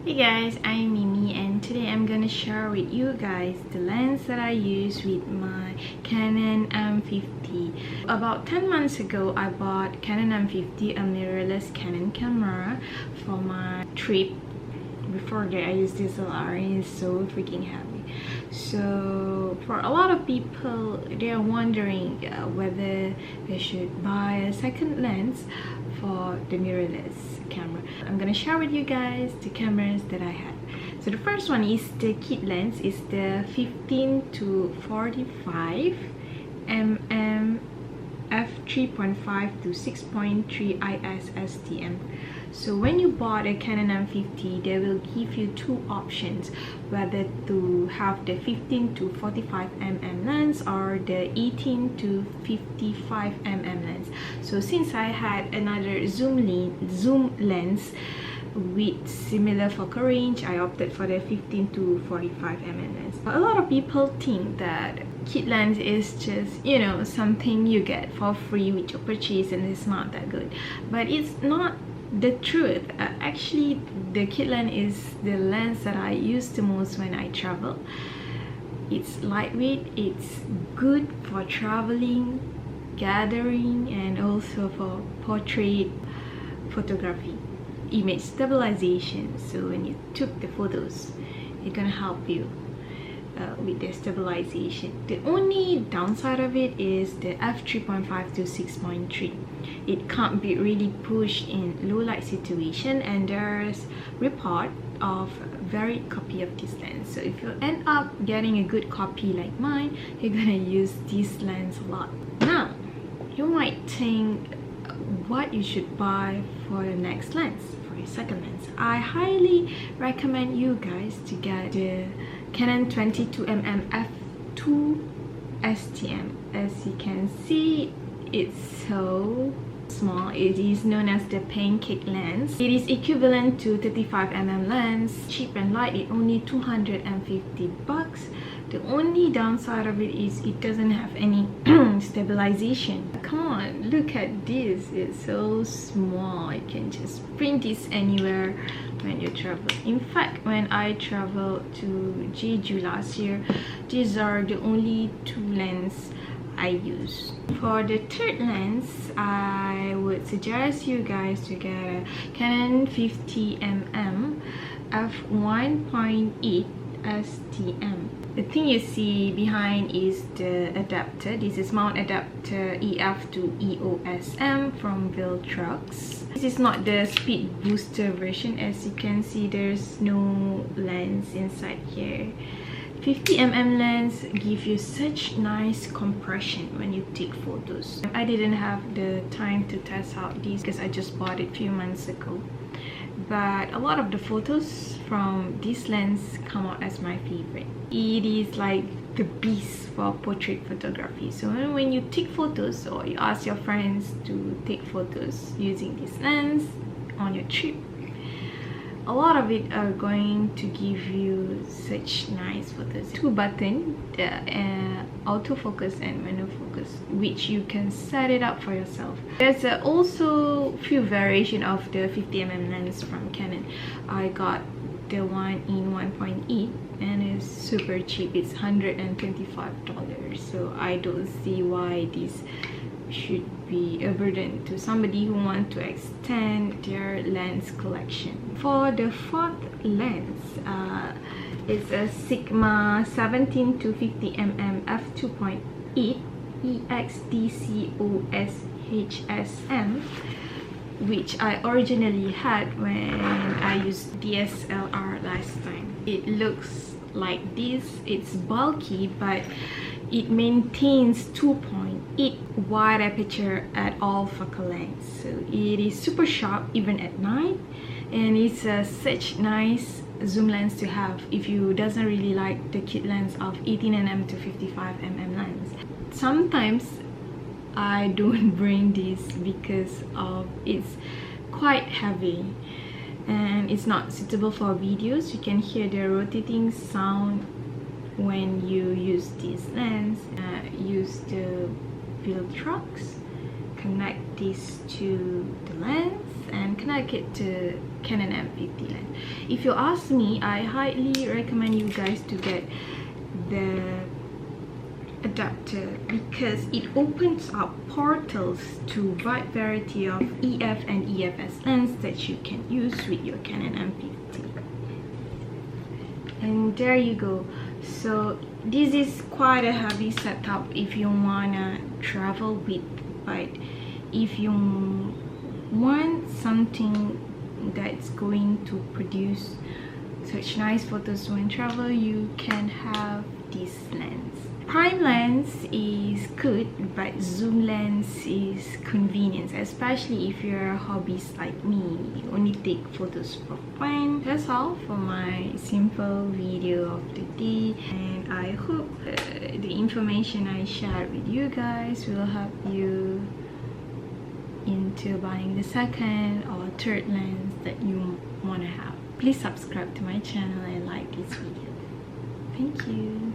Hey guys, I'm Mimi and today I'm gonna share with you guys the lens that I use with my Canon M50. About 10 months ago, I bought Canon M50, a mirrorless Canon camera for my trip. Before that, I used DSLR and it's so freaking heavy. So for a lot of people, they are wondering whether they should buy a second lens for the mirrorless camera. I'm gonna share with you guys the cameras that I had. So the first one is the kit lens. It's the 15 to 45 mm f3.5 to 6.3 IS STM. So when you bought a Canon M50, they will give you two options, whether to have the 15 to 45 mm lens or the 18 to 55 mm lens. So since I had another zoom lens with similar focal range, I opted for the 15 to 45 mm lens. A lot of people think that kit lens is just, you know, something you get for free with your purchase and it's not that good, but it's not the truth. Actually, the kit lens is the lens that I use the most when I travel. It's lightweight, it's good for traveling, gathering, and also for portrait photography, image stabilization. So when you took the photos, it's gonna help you with the stabilization. The only downside of it is the f3.5 to 6.3. It can't be really pushed in low light situation, and there's report of very copy of this lens. So if you end up getting a good copy like mine, you're gonna use this lens a lot. Now you might think what you should buy for your next lens, for your second lens. I highly recommend you guys to get the Canon 22mm f2 STM. As you can see, it's so small. It is known as the Pancake Lens. It is equivalent to 35mm lens, cheap and light. It only 250 bucks. The only downside of it is it doesn't have any stabilization. Come on, look at this. It's so small. You can just print this anywhere when you travel. In fact, when I traveled to Jeju last year, these are the only two lenses I use. For the third lens, I would suggest you guys to get a Canon 50mm f1.8 STM. The thing you see behind is the adapter. This is mount adapter EF to EOS M from Viltrox. This is not the speed booster version. As you can see, there's no lens inside here. 50mm lens give you such nice compression when you take photos. I didn't have the time to test out these because I just bought it a few months ago, but a lot of the photos from this lens come out as my favorite. It is like the beast for portrait photography. So when you take photos or you ask your friends to take photos using this lens on your trip, a lot of it are going to give you such nice photos. Two buttons, the autofocus and manual focus, which you can set it up for yourself. There's also few variation of the 50mm lens from Canon. I got the one in 1.8 and it's super cheap. It's $125. So I don't see why this should be a burden to somebody who wants to extend their lens collection. For the fourth lens, it's a Sigma 17 to 50mm f2.8 EX DC OS HSM, which I originally had when I used DSLR last time. It looks like this. It's bulky, but it maintains 2.8 wide aperture at all focal lengths. So it is super sharp even at night, and it's such nice zoom lens to have if you doesn't really like the kit lens of 18mm to 55mm lens. Sometimes I don't bring this because of it's quite heavy and it's not suitable for videos. You can hear the rotating sound when you use this lens. Use the Viltrox, connect this to the lens, and connect it to Canon M50 lens. If you ask me, I highly recommend you guys to get the adapter because it opens up portals to wide variety of EF and EFS lens that you can use with your Canon M50. And there you go. So this is quite a heavy setup if you wanna travel with, but if you want something that's going to produce such nice photos when travel, you can have this lens. Prime lens is good, but zoom lens is convenience, especially if you're a hobbyist like me. You only take photos for fun. That's all for my simple video of the day, and I hope the information I shared with you guys will help you into buying the second or third lens that you want to have. Please subscribe to my channel and like this video. Thank you.